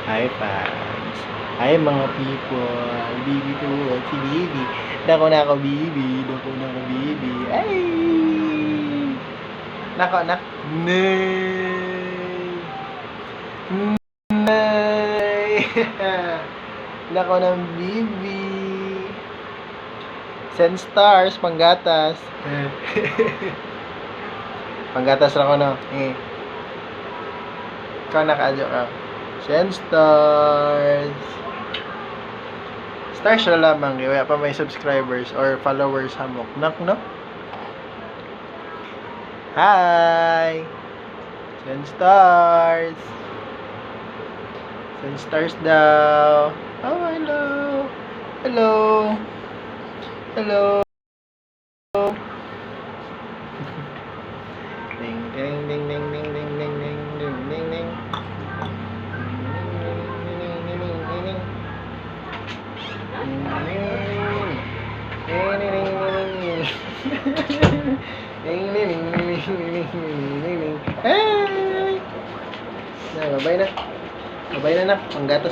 Hi, fans. Hi, mga people. Bibi ko at si Bibi. Dako na ako, Bibi. Dako na ako, Bibi. Ay! Nako, anak. Nay! Nay! Nako ng Bibi. Send stars, panggatas. Panggatas lang ko, no? Ikaw nakaadyo ka. Send stars. Stars na lamang. Kaya pa may subscribers or followers hamok. Nak, no? Hi! Send stars. Send stars daw. Oh, hello. Hello. Hello. Ding, ding, ding, ding, ding, ding, ding, ding, ding, ding, ding. Hey! Na, babay na. Babay na, nak. Panggatas.